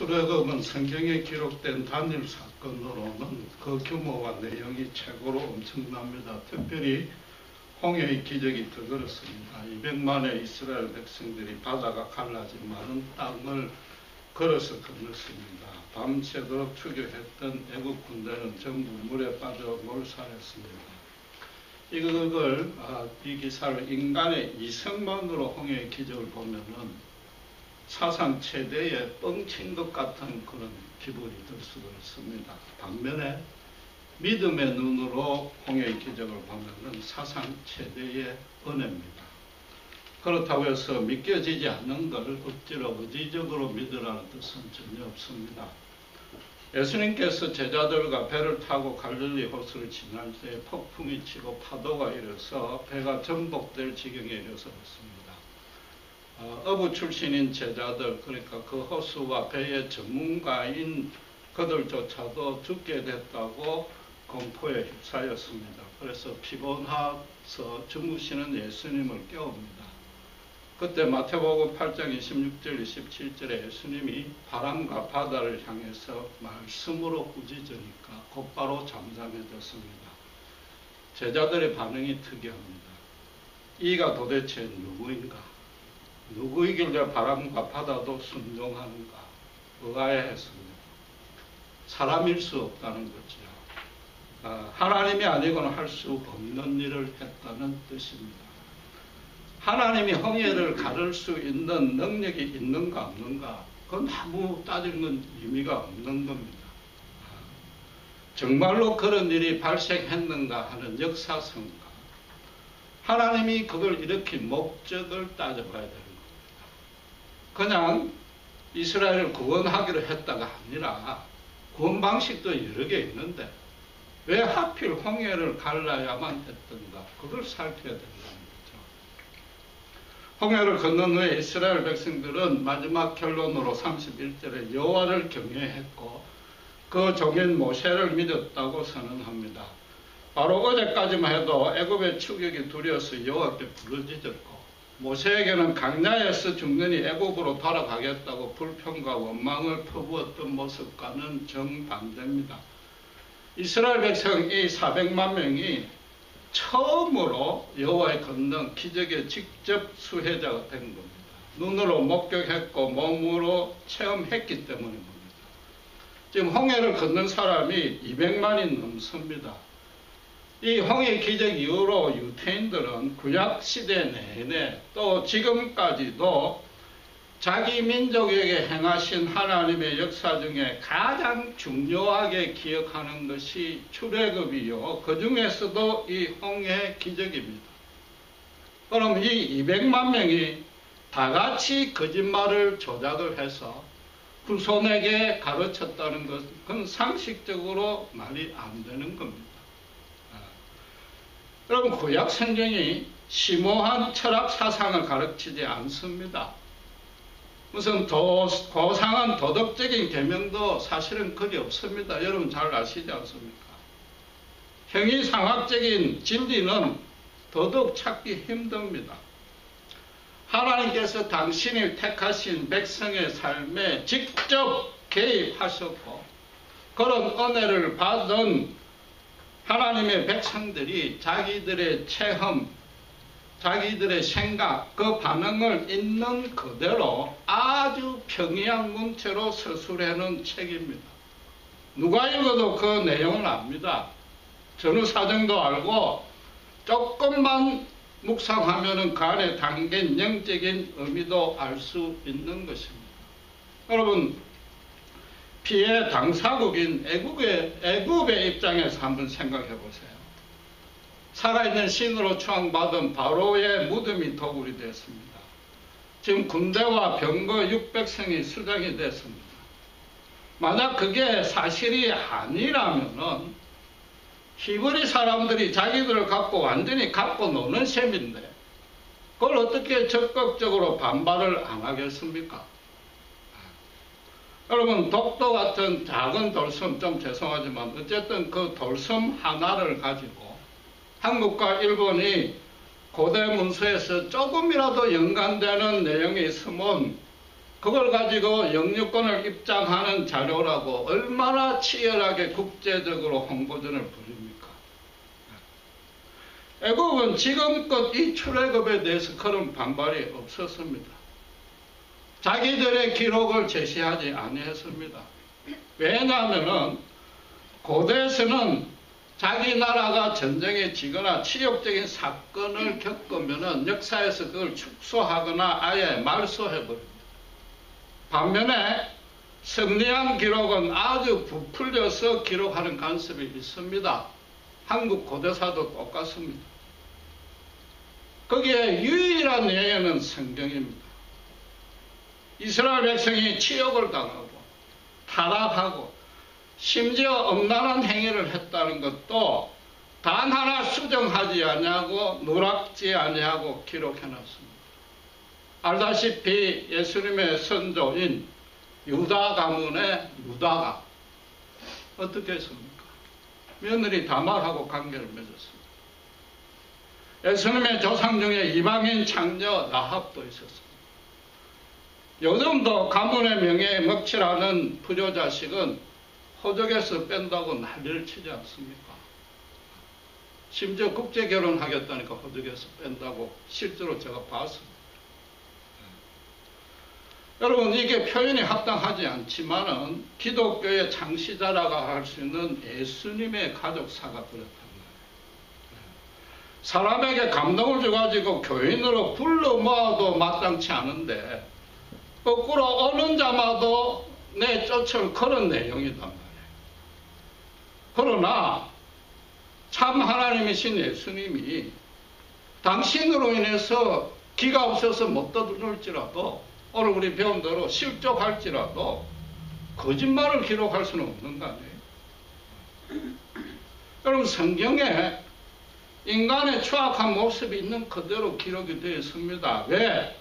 출애굽은 성경에 기록된 단일 사건으로는 그 규모와 내용이 최고로 엄청납니다. 특별히 홍해의 기적이 더 그렇습니다. 200만의 이스라엘 백성들이 바다가 갈라진 마른 땅을 걸어서 건넜습니다. 밤새도록 추격했던 애국 군대는 전부 물에 빠져 몰살했습니다. 이 기사를 인간의 이성만으로 홍해의 기적을 보면은 사상 최대의 뻥친 것 같은 그런 기분이 들 수도 있습니다. 반면에 믿음의 눈으로 홍해의 기적을 보면은 사상 최대의 은혜입니다. 그렇다고 해서 믿겨지지 않는 걸 억지로 의지적으로 믿으라는 뜻은 전혀 없습니다. 예수님께서 제자들과 배를 타고 갈릴리 호수를 지날 때 폭풍이 치고 파도가 일어서 배가 전복될 지경에 이르렀습니다. 어부 출신인 제자들, 그러니까 그 호수와 배의 전문가인 그들조차도 죽게 됐다고 공포에 휩싸였습니다. 그래서 피곤해서 주무시는 예수님을 깨웁니다. 그때 마태복음 8장 26절 27절에 예수님이 바람과 바다를 향해서 말씀으로 꾸짖으니까 곧바로 잠잠해졌습니다. 제자들의 반응이 특이합니다. 이가 도대체 누구인가? 누구이길래 바람과 바다도 순종하는가? 의아해했습니다. 사람일 수 없다는 거죠. 하나님이 아니고는 할 수 없는 일을 했다는 뜻입니다. 하나님이 홍해를 가를 수 있는 능력이 있는가 없는가? 그건 아무 따지는 의미가 없는 겁니다. 정말로 그런 일이 발생했는가 하는 역사성과 하나님이 그걸 일으킨 목적을 따져봐야 되는 겁니다. 그냥 이스라엘을 구원하기로 했다가 아니라 구원 방식도 여러 개 있는데 왜 하필 홍해를 갈라야만 했던가? 그걸 살펴야 된다는 거죠. 홍해를 건넌 후에 이스라엘 백성들은 마지막 결론으로 31절에 여호와를 경외했고 그 종인 모세를 믿었다고 선언합니다. 바로 어제까지만 해도 애굽의 추격이 두려워서 여호와께 부르짖었고 모세에게는 강야에서 죽느니 애굽으로 돌아가겠다고 불평과 원망을 퍼부었던 모습과는 정반대입니다. 이스라엘 백성 이 400만 명이 처음으로 여호와의 권능 기적의 직접 수혜자가 된 겁니다. 눈으로 목격했고 몸으로 체험했기 때문입니다. 지금 홍해를 건넌 사람이 200만이 넘습니다. 이 홍해 기적 이후로 유태인들은 구약 시대 내내 또 지금까지도 자기 민족에게 행하신 하나님의 역사 중에 가장 중요하게 기억하는 것이 출애굽이요. 그 중에서도 이 홍해 기적입니다. 그럼 이 200만 명이 다 같이 거짓말을 조작을 해서 후손에게 가르쳤다는 것은 상식적으로 말이 안 되는 겁니다. 여러분, 구약 성경이 심오한 철학 사상을 가르치지 않습니다. 무슨 고상한 도덕적인 계명도 사실은 그리 없습니다. 여러분 잘 아시지 않습니까? 형이상학적인 진리는 더더욱 찾기 힘듭니다. 하나님께서 당신이 택하신 백성의 삶에 직접 개입하셨고 그런 은혜를 받은 하나님의 백성들이 자기들의 체험, 자기들의 생각, 그 반응을 있는 그대로 아주 평이한 문체로 서술해놓은 책입니다. 누가 읽어도 그 내용을 압니다. 전후 사정도 알고 조금만 묵상하면 그 안에 담긴 영적인 의미도 알 수 있는 것입니다. 여러분, 피해 당사국인 애굽의 입장에서 한번 생각해 보세요. 살아있는 신으로 추앙받은 바로의 무덤이 도굴이 됐습니다. 지금 군대와 병거 600성이 수장이 됐습니다. 만약 그게 사실이 아니라면은 히브리 사람들이 자기들을 갖고 완전히 갖고 노는 셈인데 그걸 어떻게 적극적으로 반발을 안 하겠습니까? 여러분, 독도 같은 작은 돌섬, 좀 죄송하지만 어쨌든 그 돌섬 하나를 가지고 한국과 일본이 고대 문서에서 조금이라도 연관되는 내용이 있으면 그걸 가지고 영유권을 입장하는 자료라고 얼마나 치열하게 국제적으로 홍보전을 벌입니까? 애국은 지금껏 이 출애굽에 대해서 그런 반발이 없었습니다. 자기들의 기록을 제시하지 아니했습니다. 왜냐하면 고대에서는 자기 나라가 전쟁에 지거나 치욕적인 사건을 겪으면 역사에서 그걸 축소하거나 아예 말소해버립니다. 반면에 승리한 기록은 아주 부풀려서 기록하는 관습이 있습니다. 한국 고대사도 똑같습니다. 거기에 유일한 예외는 성경입니다. 이스라엘 백성이 치욕을 당하고 타락하고 심지어 엄란한 행위를 했다는 것도 단 하나 수정하지 아니하고 누락지 아니하고 기록해놨습니다. 알다시피 예수님의 선조인 유다 가문의 유다가 어떻게 했습니까? 며느리 다말하고 관계를 맺었습니다. 예수님의 조상 중에 이방인 창녀 라합도 있었습니다. 요즘도 가문의 명예에 먹칠하는 불효자식은 호적에서 뺀다고 난리를 치지 않습니까? 심지어 국제결혼하겠다니까 호적에서 뺀다고 실제로 제가 봤습니다. 여러분, 이게 표현이 합당하지 않지만은 기독교의 창시자라고 할 수 있는 예수님의 가족사가 그렇단 말이에요. 사람에게 감동을 줘가지고 교인으로 불러 모아도 마땅치 않은데 거꾸로 어느 자마도 내 쫓을 그런 내용이단 말이에요. 그러나 참 하나님이신 예수님이 당신으로 인해서 기가 없어서 못 떠들지라도 오늘 우리 배운 대로 실족할지라도 거짓말을 기록할 수는 없는 거 아니에요? 여러분, 성경에 인간의 추악한 모습이 있는 그대로 기록이 되어 있습니다. 왜?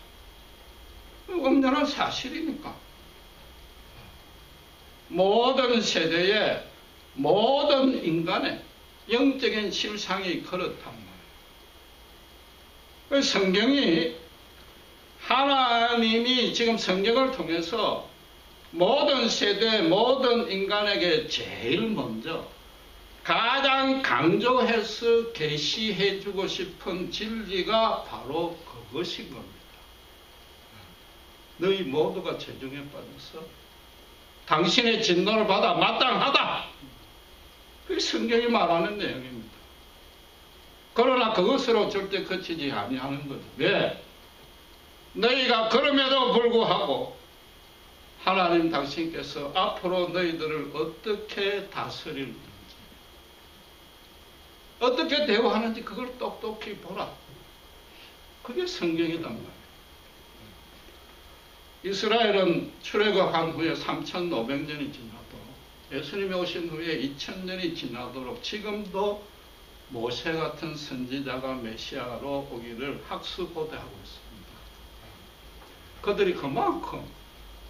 엄연한 사실이니까. 모든 세대에 모든 인간의 영적인 실상이 그렇단 말이에요. 성경이 하나님이 지금 성경을 통해서 모든 세대, 모든 인간에게 제일 먼저 가장 강조해서 계시해주고 싶은 진리가 바로 그것인 겁니다. 너희 모두가 죄중에 빠져서 당신의 진노를 받아 마땅하다. 그게 성경이 말하는 내용입니다. 그러나 그것으로 절대 그치지 아니하는 거죠. 왜? 너희가 그럼에도 불구하고 하나님 당신께서 앞으로 너희들을 어떻게 다스릴는지, 어떻게 대우하는지 그걸 똑똑히 보라. 그게 성경이단 말이에요. 이스라엘은 출애굽한 후에 3,500년이 지나도 예수님이 오신 후에 2,000년이 지나도록 지금도 모세 같은 선지자가 메시아로 오기를 학수고대하고 있습니다. 그들이 그만큼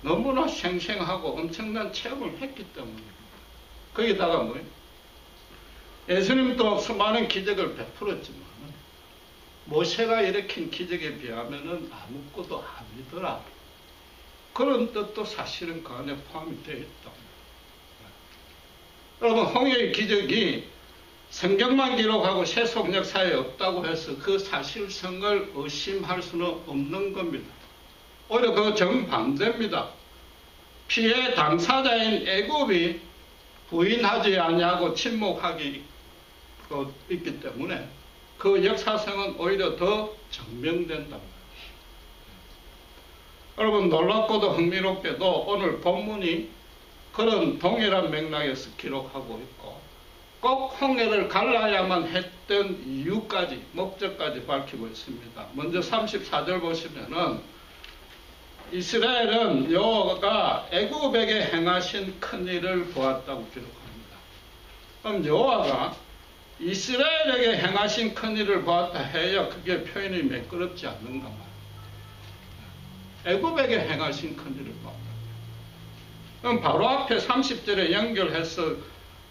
너무나 생생하고 엄청난 체험을 했기 때문입니다. 거기다가 뭐예요? 예수님도 수많은 기적을 베풀었지만 모세가 일으킨 기적에 비하면 아무것도 아니더라. 그런 뜻도 사실은 그 안에 포함이 되어 있다. 여러분, 홍해의 기적이 성경만 기록하고 세속 역사에 없다고 해서 그 사실성을 의심할 수는 없는 겁니다. 오히려 그 정반대입니다. 피해 당사자인 애굽이 부인하지 아니하고 침묵하기 있기 때문에 그 역사성은 오히려 더 증명된다. 여러분, 놀랍고도 흥미롭게도 오늘 본문이 그런 동일한 맥락에서 기록하고 있고 꼭 홍해를 갈라야만 했던 이유까지, 목적까지 밝히고 있습니다. 먼저 34절 보시면은 이스라엘은 여호와가 애굽에게 행하신 큰일을 보았다고 기록합니다. 그럼 여호와가 이스라엘에게 행하신 큰일을 보았다 해야 그게 표현이 매끄럽지 않는가 말이에요. 애굽에게 행하신 큰일을 보았다. 그럼 바로 앞에 30절에 연결해서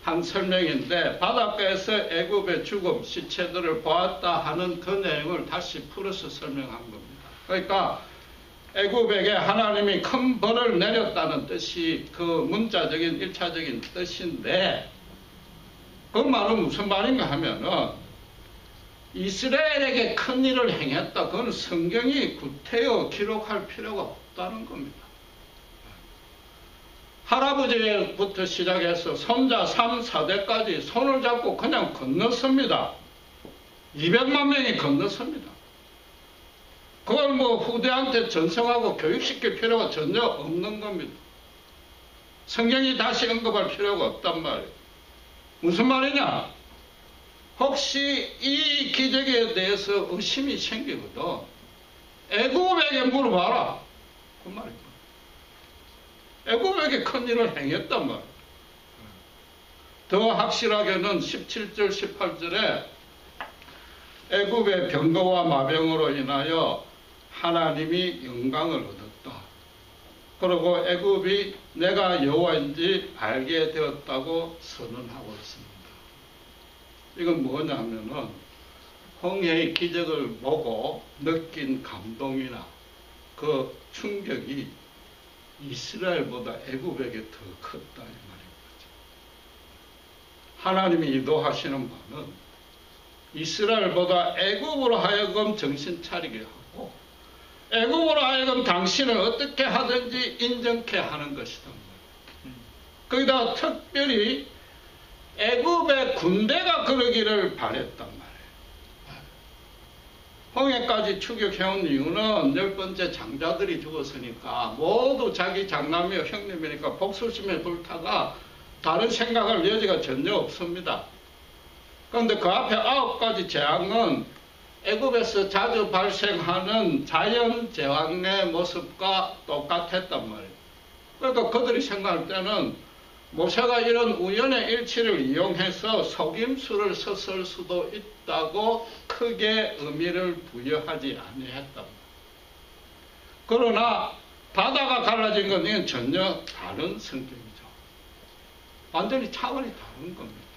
한 설명인데 바닷가에서 애굽의 죽음, 시체들을 보았다 하는 그 내용을 다시 풀어서 설명한 겁니다. 그러니까 애굽에게 하나님이 큰 벌을 내렸다는 뜻이 그 문자적인 1차적인 뜻인데, 그 말은 무슨 말인가 하면은 이스라엘에게 큰 일을 행했다. 그건 성경이 구태여 기록할 필요가 없다는 겁니다. 할아버지부터 시작해서 손자 3, 4대까지 손을 잡고 그냥 건넜습니다. 200만 명이 건넜습니다. 그걸 뭐 후대한테 전송하고 교육시킬 필요가 전혀 없는 겁니다. 성경이 다시 언급할 필요가 없단 말이에요. 무슨 말이냐? 혹시 이 기적에 대해서 의심이 생기거든 애굽에게 물어봐라. 그 말입니다. 애굽에게 큰 일을 행했단 말이에요. 더 확실하게는 17절, 18절에 애굽의 병거와 마병으로 인하여 하나님이 영광을 얻었다. 그리고 애굽이 내가 여호와인지 알게 되었다고 선언하고 있습니다. 이건 뭐냐면은 홍해의 기적을 보고 느낀 감동이나 그 충격이 이스라엘보다 애굽에게 더 컸다 이 말인 거죠. 하나님이 인도하시는 바는 이스라엘보다 애굽으로 하여금 정신 차리게 하고 애굽으로 하여금 당신을 어떻게 하든지 인정케 하는 것이다. 거기다 특별히 애굽의 군대가 그러기를 바랬단 말이에요. 홍해까지 추격해온 이유는 10번째 장자들이 죽었으니까 모두 자기 장남이요 형님이니까 복수심에 불타가 다른 생각할 여지가 전혀 없습니다. 그런데 그 앞에 9가지 재앙은 애굽에서 자주 발생하는 자연 재앙의 모습과 똑같았단 말이에요. 그러니까 그들이 생각할 때는 모세가 이런 우연의 일치를 이용해서 속임수를 썼을 수도 있다고 크게 의미를 부여하지 아니했단 말이에요. 그러나 바다가 갈라진 건 이건 전혀 다른 성격이죠. 완전히 차원이 다른 겁니다.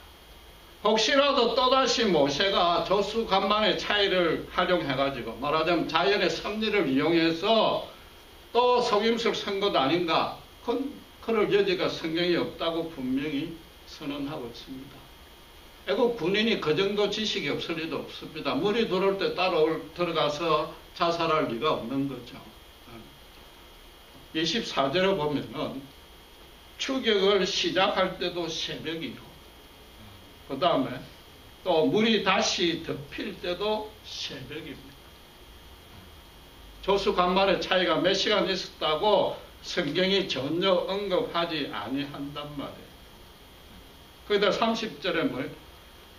혹시라도 또다시 모세가 조수간만의 차이를 활용해가지고 말하자면 자연의 섭리를 이용해서 또 속임수를 쓴 것 아닌가, 그럴 여지가 성경이 없다고 분명히 선언하고 있습니다. 애국 군인이 그 정도 지식이 없을 리도 없습니다. 물이 들어올 때 따로 들어가서 자살할 리가 없는 거죠. 24절에 보면은 추격을 시작할 때도 새벽이고 그 다음에 또 물이 다시 덮일 때도 새벽입니다. 조수 간만의 차이가 몇 시간 있었다고 성경이 전혀 언급하지 아니한단 말이에요. 거기다 30절에 뭐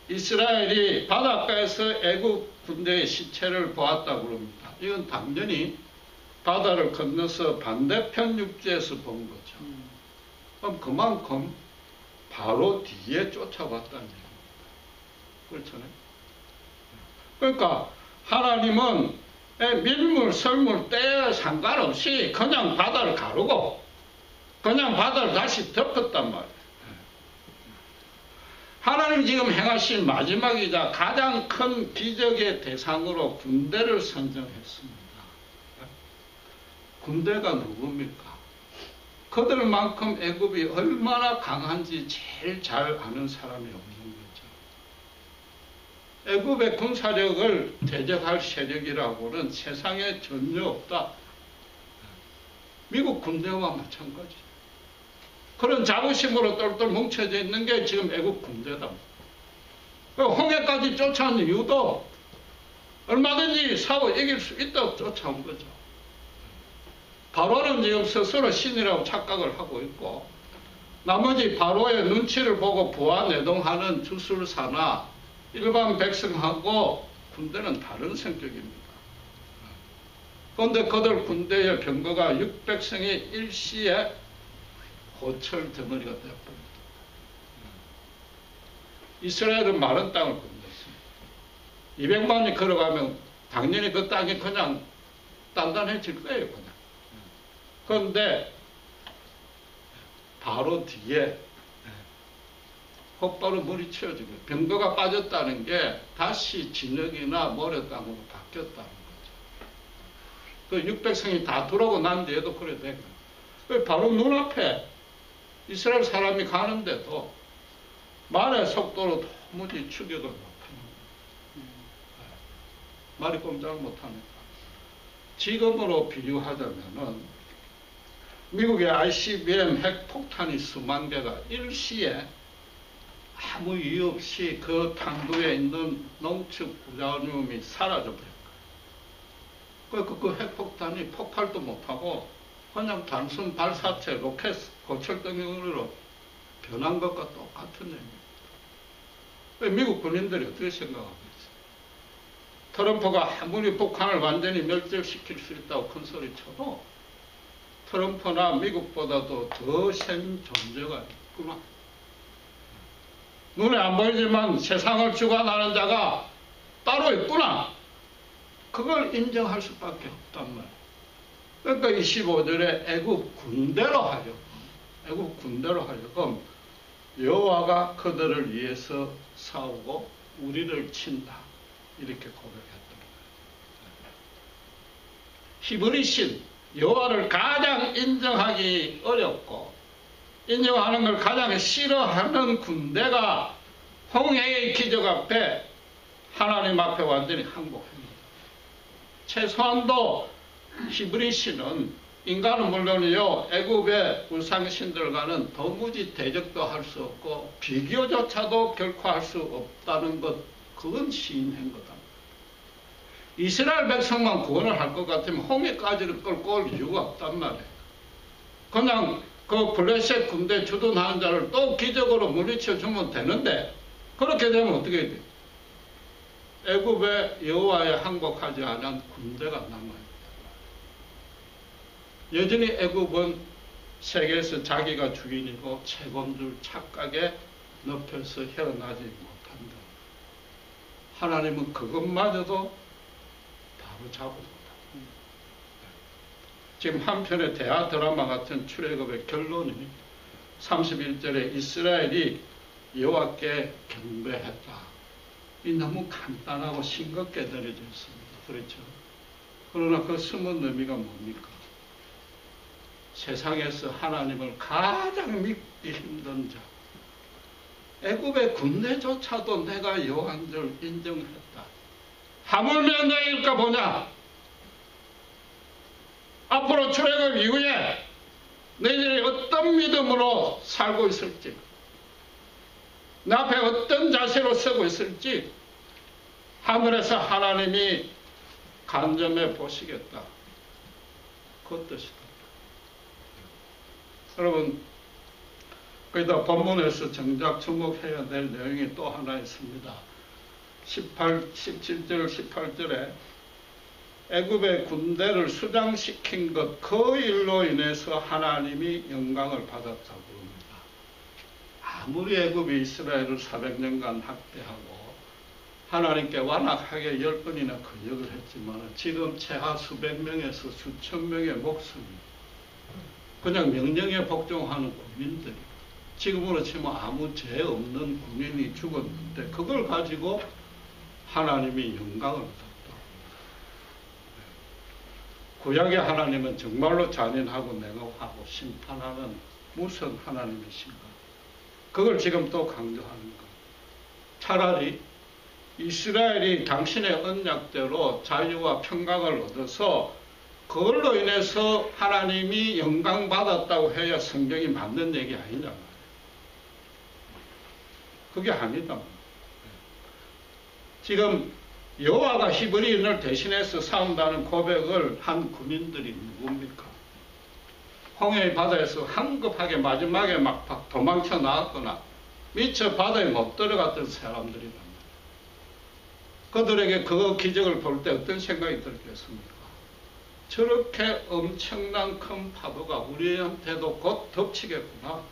이스라엘이 바닷가에서 애국 군대의 시체를 보았다고 그럽니다. 이건 당연히 바다를 건너서 반대편 육지에서 본 거죠. 그럼 그만큼 바로 뒤에 쫓아왔다는 얘기입니다. 그렇잖아요. 그러니까 하나님은 밀물, 설물, 때에 상관없이 그냥 바다를 가르고 그냥 바다를 다시 덮었단 말이에요. 하나님이 지금 행하신 마지막이자 가장 큰 기적의 대상으로 군대를 선정했습니다. 군대가 누굽니까? 그들만큼 애굽이 얼마나 강한지 제일 잘 아는 사람이 없는 거죠. 애굽의 군사력을 대적할 세력이라고는 세상에 전혀 없다. 미국 군대와 마찬가지. 그런 자부심으로 똘똘 뭉쳐져 있는 게 지금 애국 군대다. 홍해까지 쫓아온 이유도 얼마든지 싸워 이길 수 있다고 쫓아온 거죠. 바로는 지금 스스로 신이라고 착각을 하고 있고 나머지 바로의 눈치를 보고 부하 내동하는 주술사나 일반 백성하고 군대는 다른 성격입니다. 그런데 그들 군대의 병거가 600성이 일시에 고철 덩어리가 되어버립니다. 이스라엘은 마른 땅을 건넜습니다. 200만이 걸어가면 당연히 그 땅이 그냥 단단해질 거예요. 그냥. 그런데 바로 뒤에 곧바로 물이 채워지고 병거가 빠졌다는 게 다시 진흙이나 모래 땅으로 바뀌었다는 거죠. 그 600성이 다 돌아오고 난 뒤에도 그래 된 거예요. 바로 눈앞에 이스라엘 사람이 가는데도 말의 속도로 도무지 추격을 못하는 거예요. 말이 꼼짝을 못하니까. 지금으로 비유하자면은 미국의 ICBM 핵폭탄이 수만 개가 일시에 아무 이유 없이 그 탄두에 있는 농축 우라늄이 사라져버렸어요. 그 핵폭탄이 폭발도 못하고 그냥 단순 발사체 로켓 고철덩이로 변한 것과 똑같은 얘기입니다. 미국 군인들이 어떻게 생각하고 있어요? 트럼프가 아무리 북한을 완전히 멸절시킬 수 있다고 큰 소리 쳐도 트럼프나 미국보다도 더 센 존재가 있구나. 눈에 안 보이지만 세상을 주관하는 자가 따로 있구나. 그걸 인정할 수밖에 없단 말이에요. 그러니까 25절에 애굽 군대로 하여금 여호와가 그들을 위해서 싸우고 우리를 친다. 이렇게 고백했던 거예요. 히브리신 여호와를 가장 인정하기 어렵고 인정하는 걸 가장 싫어하는 군대가 홍해의 기적 앞에 하나님 앞에 완전히 항복합니다. 최소한도 히브리신은 인간은 물론이요 애굽의 우상신들과는 도무지 대적도 할 수 없고 비교조차도 결코 할 수 없다는 것, 그건 시인한 거다. 이스라엘 백성만 구원을 할 것 같으면 홍해까지를 끌고 올 이유가 없단 말이에요. 그냥 그 블레셋 군대 주둔하는 자를 또 기적으로 물리쳐 주면 되는데 그렇게 되면 어떻게 돼요? 애굽의 여호와에 항복하지 않은 군대가 남아요. 여전히 애굽은 세계에서 자기가 주인이고 최고인 줄 착각에 눕혀서 헤어나지 못한다. 하나님은 그것마저도 바로 잡으신다. 지금 한편의 대하 드라마 같은 출애굽의 결론이 31절에 이스라엘이 여호와께 경배했다. 이 너무 간단하고 싱겁게 들려져 있습니다. 그렇죠? 그러나 그 숨은 의미가 뭡니까? 세상에서 하나님을 가장 믿기 힘든 자, 애굽의 군대조차도 내가 여호와인 줄 인정했다. 하물며 너희일까 보냐? 앞으로 출애굽 이후에 너희들이 어떤 믿음으로 살고 있을지, 내 앞에 어떤 자세로 서고 있을지 하늘에서 하나님이 간점해 보시겠다. 그 뜻이다. 여러분, 거기다 본문에서 정작 주목해야 될 내용이 또 하나 있습니다. 17절, 18절에 애굽의 군대를 수장시킨 것, 그 일로 인해서 하나님이 영광을 받았다고 합니다. 아무리 애굽이 이스라엘을 400년간 학대하고 하나님께 완악하게 10번이나 거역을 했지만 지금 최하 수백 명에서 수천 명의 목숨이 그냥 명령에 복종하는 군민들이, 지금으로 치면 아무 죄 없는 군인이 죽었는데 그걸 가지고 하나님이 영광을 받았다. 구약의 하나님은 정말로 잔인하고 냉혹하고 심판하는 무슨 하나님이신가? 그걸 지금 또 강조하는 것. 차라리 이스라엘이 당신의 언약대로 자유와 평강을 얻어서 그걸로 인해서 하나님이 영광 받았다고 해야 성경이 맞는 얘기 아니냐 말이에요. 그게 아니다. 지금 여호와가 히브리인을 대신해서 싸운다는 고백을 한 군인들이 누굽니까? 홍해의 바다에서 황급하게 마지막에 막 도망쳐 나왔거나 미처 바다에 못 들어갔던 사람들이란 말이에요. 그들에게 그 기적을 볼 때 어떤 생각이 들겠습니까? 저렇게 엄청난 큰 파도가 우리한테도 곧 덮치겠구나.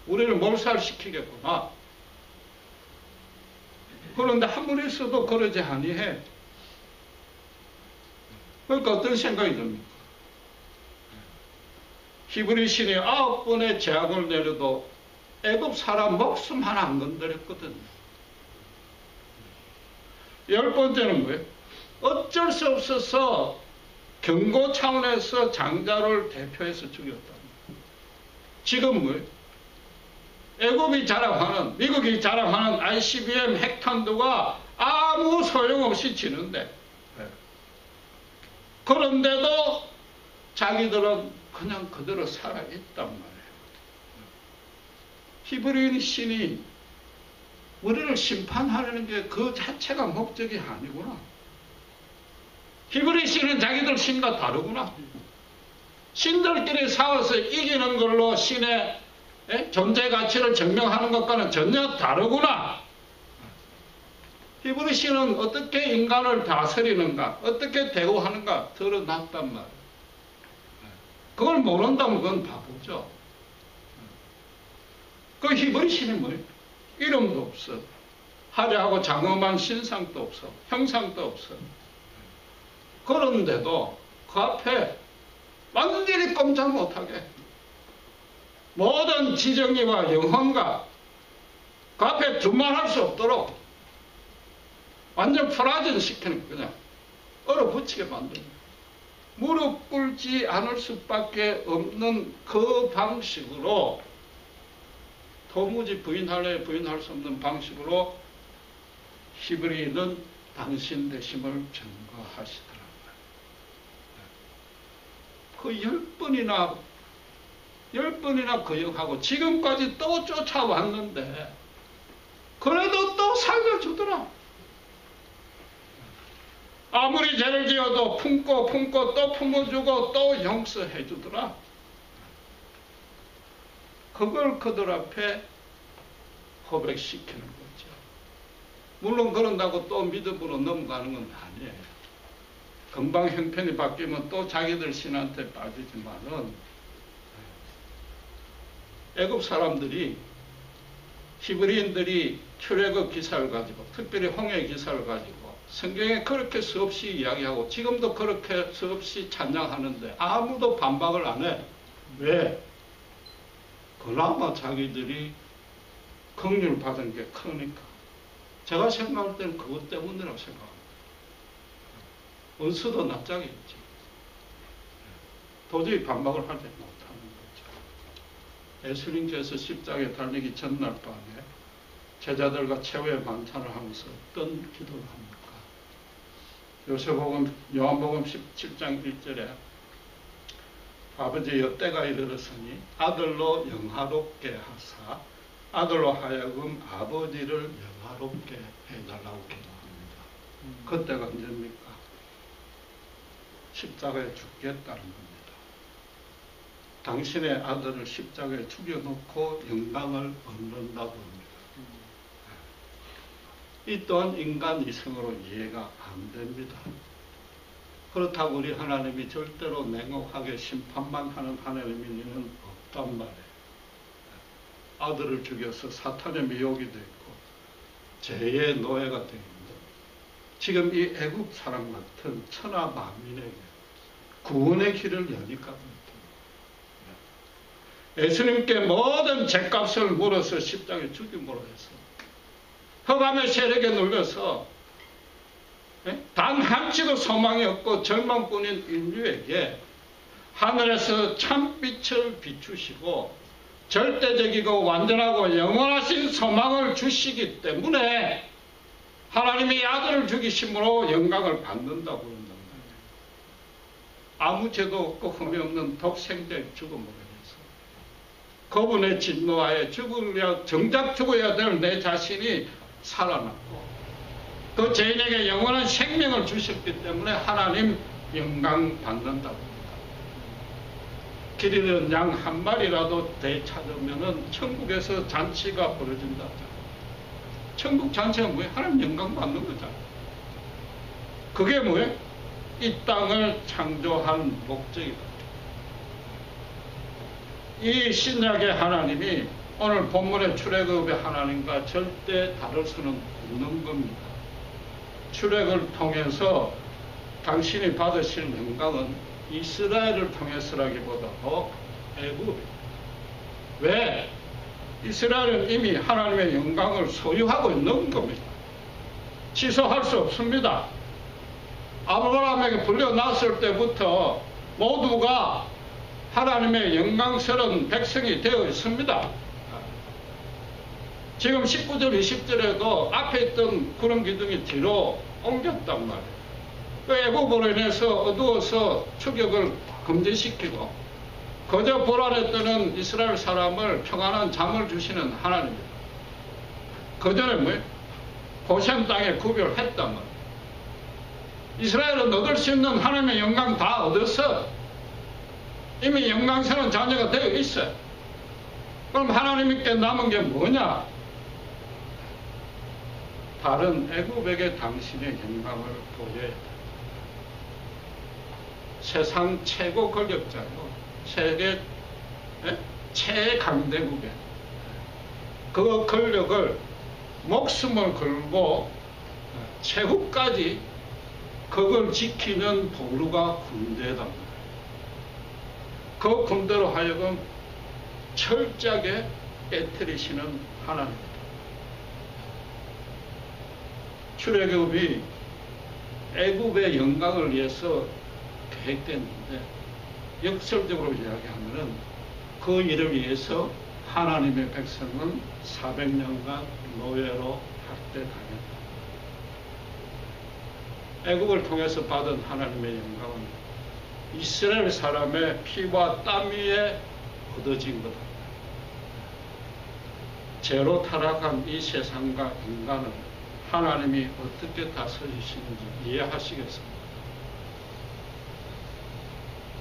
우리를 몰살시키겠구나. 그런데 아무리 있어도 그러지 아니해. 그러니까 어떤 생각이 듭니까? 히브리 신이 9번의 재앙을 내려도 애굽 사람 목숨 하나 안 건드렸거든요. 10번째는 뭐예요? 어쩔 수 없어서 경고 차원에서 장자를 대표해서 죽였다. 지금 뭐 애국이 자랑하는, 미국이 자랑하는 ICBM 핵탄두가 아무 소용없이 지는데, 그런데도 자기들은 그냥 그대로 살아있단 말이에요. 히브리인 신이 우리를 심판하려는 게 그 자체가 목적이 아니구나. 히브리 신은 자기들 신과 다르구나. 신들끼리 싸워서 이기는 걸로 신의 존재 가치를 증명하는 것과는 전혀 다르구나. 히브리 신은 어떻게 인간을 다스리는가, 어떻게 대우하는가 드러났단 말이에요. 그걸 모른다면 그건 바보죠. 그 히브리 신이 뭐예요? 이름도 없어. 화려하고 장엄한 신상도 없어. 형상도 없어. 그런데도 그 앞에 완전히 꼼짝 못하게 모든 지정의와 영혼과 그 앞에 두말할 수 없도록 완전 프라전 시키는, 그냥 얼어붙이게 만드는, 무릎 꿇지 않을 수밖에 없는 그 방식으로, 도무지 부인할 수 없는 방식으로 히브리인은 당신 되심을 증거하시더라고요. 그 10번이나 거역하고 지금까지 또 쫓아왔는데 그래도 또 살려주더라. 아무리 죄를 지어도 품고 또 품어주고 또 용서해주더라. 그걸 그들 앞에 고백시키는 거죠. 물론 그런다고 또 믿음으로 넘어가는 건 아니에요. 금방 형편이 바뀌면 또 자기들 신한테 빠지지만은, 애굽 사람들이, 히브리인들이 출애굽 기사를 가지고, 특별히 홍해 기사를 가지고 성경에 그렇게 수없이 이야기하고 지금도 그렇게 수없이 찬양하는데 아무도 반박을 안 해. 왜? 그나마 자기들이 긍휼 받은 게 크니까. 제가 생각할 때는 그것 때문이라고 생각합니다. 원수도 납작이 있지. 도저히 반박을 하지 못하는 거죠. 예수님께서 십자가에 달리기 전날 밤에 제자들과 최후의 만찬을 하면서 어떤 기도를 합니까? 요한복음 17장 1절에 아버지여 때가 이르렀으니 아들로 영화롭게 하사 아들로 하여금 아버지를 영화롭게 해달라고 기도합니다. 그때가 언제입니까? 십자가에 죽겠다는 겁니다. 당신의 아들을 십자가에 죽여놓고 영광을 얻는다고 합니다. 이 또한 인간 이성으로 이해가 안 됩니다. 그렇다고 우리 하나님이 절대로 냉혹하게 심판만 하는 하나님은 없단 말이에요. 아들을 죽여서 사탄의 미혹이 되고 죄의 노예가 됩니다. 지금 이 애국 사람 같은 천하 만민에게 구원의 길을 여니까 예수님께 모든 죄값을 물어서 십자가에 죽임으로 해서 흑암의 세력에 눌려서 단 한치도 소망이 없고 절망뿐인 인류에게 하늘에서 참빛을 비추시고 절대적이고 완전하고 영원하신 소망을 주시기 때문에 하나님이 아들을 죽이심으로 영광을 받는다고 그런단 말이에요. 아무 죄도 없고 흠이 없는 독생자의 죽음으로 해서 그분의 진노하에 정작 죽어야 될 내 자신이 살아났고 그 죄인에게 영원한 생명을 주셨기 때문에 하나님 영광 받는다고 합니다. 길 잃은 양 한 마리라도 되찾으면 천국에서 잔치가 벌어진다. 천국 잔치가 뭐예요? 하나님 영광 받는 거잖아요. 그게 뭐예요? 이 땅을 창조한 목적이다. 이 신약의 하나님이 오늘 본문의 출애굽의 하나님과 절대 다를 수는 없는 겁니다. 출애굽을 통해서 당신이 받으실 영광은 이스라엘을 통해서라기보다도 애굽. 왜? 이스라엘은 이미 하나님의 영광을 소유하고 있는 겁니다. 취소할 수 없습니다. 아브라함에게 불려놨을 때부터 모두가 하나님의 영광스러운 백성이 되어 있습니다. 지금 19절, 20절에도 앞에 있던 구름 기둥이 뒤로 옮겼단 말이에요. 그 애굽으로 인해서 어두워서 추격을 금지시키고 거저 불안에 떠는 이스라엘 사람을 평안한 잠을 주시는 하나님입니다. 그 전에 뭐예요? 고센 땅에 구별했단 말이에요. 이스라엘은 얻을 수 있는 하나님의 영광 다 얻었어. 이미 영광스러운 자녀가 되어 있어요. 그럼 하나님께 남은 게 뭐냐? 다른 애굽에게 당신의 영광을 보여야 돼. 세상 최고 권력자고 세계 최강대국에 그 권력을 목숨을 걸고 최후까지 그걸 지키는 보루가 군대다. 그 군대로 하여금 철저하게 깨뜨리시는 하나님. 출애굽이 애굽의 영광을 위해서 계획됐는데 역설적으로 이야기하면은 그 일을 위해서 하나님의 백성은 400년간 노예로 학대당했다. 애굽을 통해서 받은 하나님의 영광은 이스라엘 사람의 피와 땀 위에 얻어진 거다. 죄로 타락한 이 세상과 인간을 하나님이 어떻게 다스리시는지 이해하시겠습니까?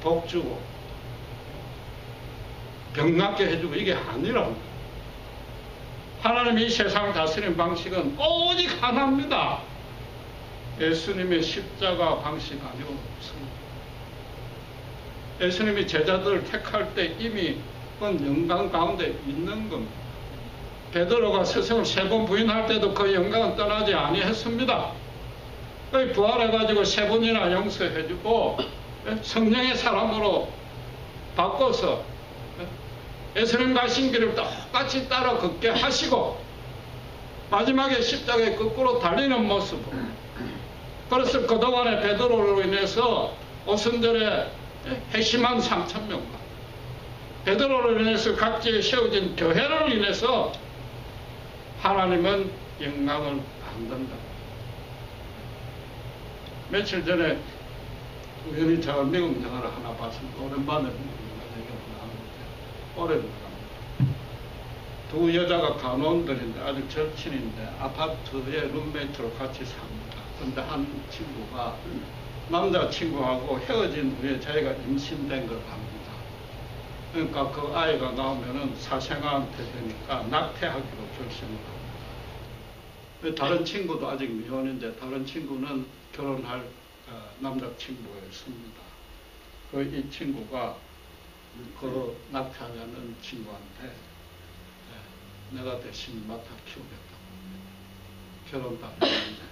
복 주고 병 낫게 해주고 이게 아니라 하나님이 이 세상을 다스리는 방식은 오직 하나입니다. 예수님의 십자가 방식 아니고 없습니다. 예수님이 제자들을 택할 때 이미 그 영광 가운데 있는 겁니다. 베드로가 스승을 3번 부인할 때도 그 영광은 떠나지 아니했습니다. 부활해가지고 3번이나 용서해주고 성령의 사람으로 바꿔서 예수님 가신 길을 똑같이 따라 걷게 하시고 마지막에 십자가에 거꾸로 달리는 모습으로. 그래서 그동안에 베드로로 인해서 오순절에 핵심한 3,000명과 베드로로 인해서 각지에 세워진 교회를 인해서 하나님은 영광을 받는다. 며칠 전에 우연히 제가 미국 영화를 하나 봤습니다. 오랜만에 미국 영화를 나왔는데 오랜만에 두 여자가 간호원들인데 아주 절친인데 아파트에 룸메이트로 같이 삽니다. 그런데 한 친구가 남자친구하고 헤어진 후에 자기가 임신된 걸 압니다. 그러니까 그 아이가 나오면은 사생아한테 되니까 낙태하기로 결심을 합니다. 다른 친구도 아직 미혼인데 다른 친구는 결혼할 남자친구였습니다. 이 친구가 그 낙태하자는 친구한테 내가 대신 맡아 키우겠다고 합니다. 결혼도 안 했는데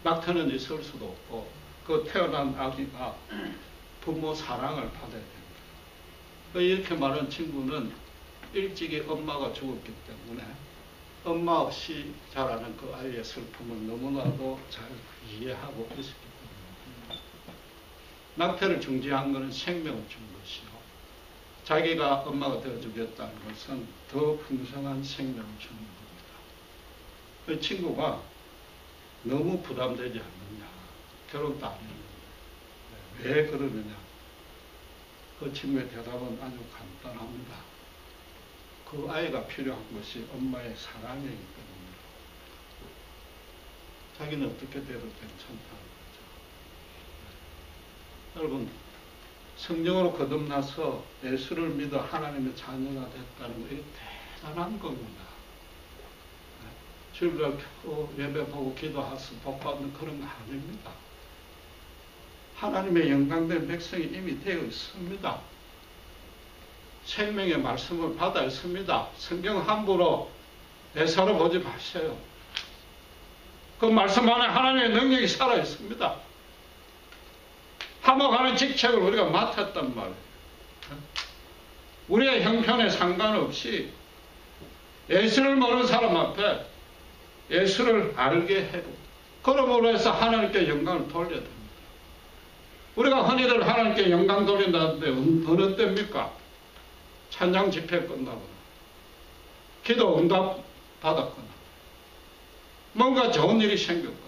낙태는 있을 수도 없고 그 태어난 아기가 부모 사랑을 받아야 됩니다. 이렇게 말한 친구는 일찍이 엄마가 죽었기 때문에 엄마 없이 자라는 그 아이의 슬픔을 너무나도 잘 이해하고 있었기 때문에 낙태를 중지한 것은 생명을 준 것이요 자기가 엄마가 되어주겠다는 것은 더 풍성한 생명을 주는 겁니다. 그 친구가 너무 부담되지 않느냐, 결혼도 안 했는데 왜 그러느냐, 그 친구의 대답은 아주 간단합니다. 그 아이가 필요한 것이 엄마의 사랑이기 때문에 자기는 어떻게 돼도 괜찮다는 거죠. 여러분, 성령으로 거듭나서 예수를 믿어 하나님의 자녀가 됐다는 거, 이게 대단한 겁니다. 주일날 예배 보고 기도해서 복받는 그런 거 아닙니다. 하나님의 영광된 백성이 이미 되어 있습니다. 생명의 말씀을 받아 있습니다. 성경 함부로 애사로 보지 마세요. 그 말씀 안에 하나님의 능력이 살아 있습니다. 화목하는 직책을 우리가 맡았단 말이에요. 우리의 형편에 상관없이 예수를 모르는 사람 앞에 예수를 알게 해고 그러므로 해서 하나님께 영광을 돌려야 됩니다. 우리가 흔히들 하나님께 영광 돌린다는데 어느 때입니까? 찬양 집회 끝나거나 기도 응답 받았거나 뭔가 좋은 일이 생겼거나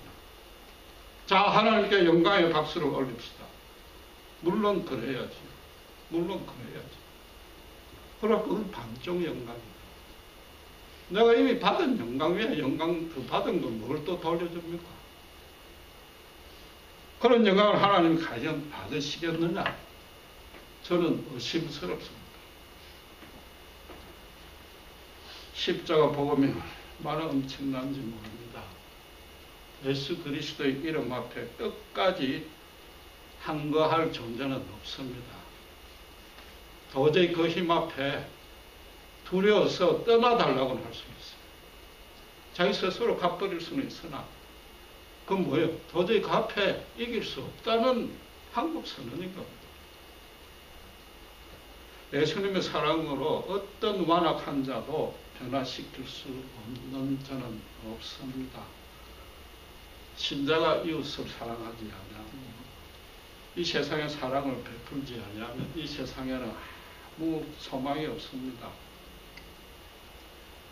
자 하나님께 영광의 박수를 올립시다. 물론 그래야지. 물론 그래야지. 그러나 그건 반쪽 영광이다. 내가 이미 받은 영광 위에 영광 그 받은 걸 뭘 또 돌려줍니까? 그런 영광을 하나님 과연 받으시겠느냐? 저는 의심스럽습니다. 십자가 복음이 얼마나 엄청난지 모릅니다. 예수 그리스도의 이름 앞에 끝까지 항거할 존재는 없습니다. 도저히 그 힘 앞에 두려워서 떠나달라고는 할 수 있어요. 자기 스스로 갚버릴 수는 있으나 그건 뭐예요? 도저히 그 앞에 이길 수 없다는 한국 선언인 겁니다. 예수님의 사랑으로 어떤 완악한 자도 변화시킬 수 없는 자는 없습니다. 신자가 이웃을 사랑하지 않으면 이 세상에 사랑을 베풀지 않으면 이 세상에는 아무 소망이 없습니다.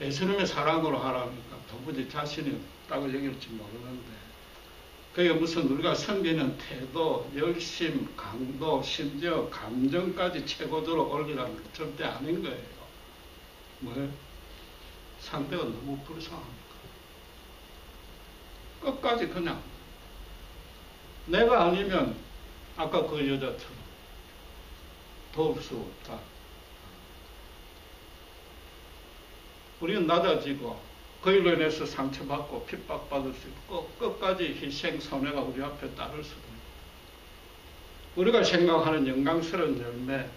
예수님의 사랑으로 하라니까 도무지 자신이 없다고 여길지 모르는데 그게 무슨 우리가 섬기는 태도, 열심, 강도, 심지어 감정까지 최고조로 올리라는 게 절대 아닌 거예요. 뭐예요? 상대가 너무 불쌍합니까? 끝까지 그냥 내가 아니면 아까 그 여자처럼 도울 수 없다. 우리는 낮아지고 그 일로 인해서 상처받고 핍박받을 수 있고 끝까지 희생, 손해가 우리 앞에 따를 수도 있고 우리가 생각하는 영광스러운 열매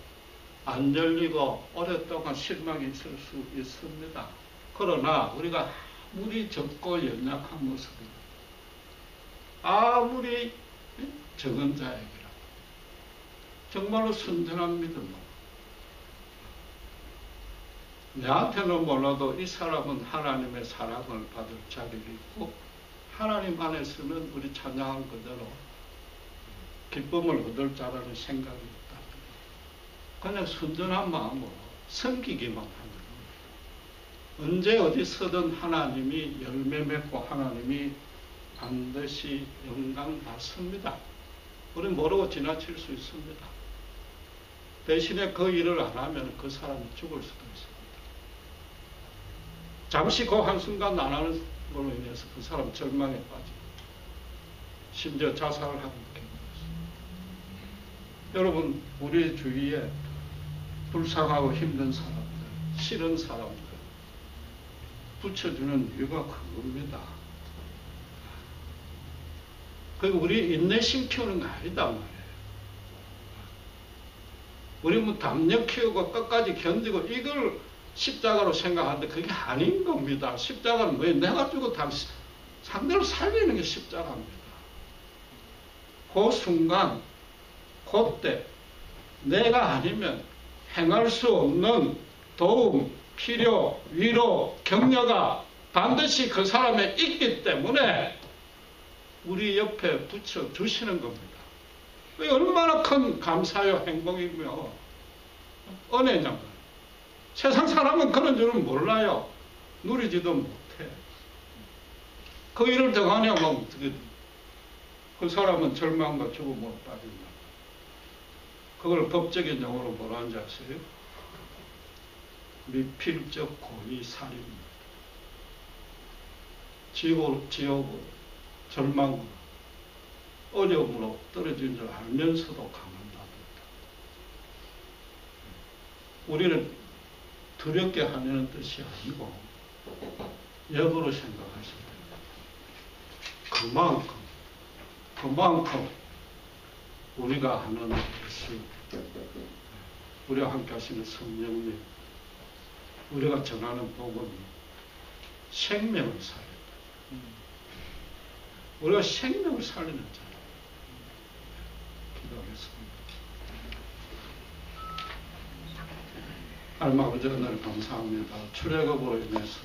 안 열리고 오랫동안 실망이 있을 수 있습니다. 그러나 우리가 아무리 적고 연약한 모습이고 아무리 적은 자에게라도 정말로 순전한 믿음으로 내한테는 몰라도 이 사람은 하나님의 사랑을 받을 자격이 있고 하나님 안에서는 우리 찬양한 그대로 기쁨을 얻을 자라는 생각이 있다. 그냥 순전한 마음으로 섬기기만 하는 거예요. 언제 어디서든 하나님이 열매 맺고 하나님이 반드시 영광 받습니다. 우리는 모르고 지나칠 수 있습니다. 대신에 그 일을 안 하면 그 사람이 죽을 수도 있습니다. 잠시 그 한순간 안 하는 걸로 인해서 그 사람 절망에 빠지고 심지어 자살을 하는 경우가 있습니다. 여러분 우리 주위에 불쌍하고 힘든 사람들, 싫은 사람들 붙여주는 이유가 그겁니다. 그리고 우리 인내심 키우는 거 아니다 말이에요. 우리 뭐 담력 키우고 끝까지 견디고 이걸 십자가로 생각하는데 그게 아닌 겁니다. 십자가는 뭐예요? 내가 주고 상대를 살리는 게 십자가입니다. 그 순간, 그때 내가 아니면 행할 수 없는 도움, 필요, 위로, 격려가 반드시 그 사람에 있기 때문에 우리 옆에 붙여주시는 겁니다. 얼마나 큰 감사요 행복이며 은혜냐고요. 세상 사람은 그런 줄은 몰라요. 누리지도 못해. 그 일을 당하냐면 그 사람은 절망과 죽음으로 빠진다. 그걸 법적인 용어로 뭐라 하는지 아세요? 미필적 고의 살인입니다. 지옥으로, 절망으로, 어려움으로 떨어진 줄 알면서도 강한다. 우리는 두렵게 하려는 뜻이 아니고 역으로 생각하시면 됩니다. 그만큼 우리가 하는 것이 우리와 함께 하시는 성령님, 우리가 전하는 복음이 생명을 살린다. 우리가 생명을 살리는 자예요. 기도하겠습니다. 하나님 아버지 하나님 감사합니다. 출애굽으로 인해서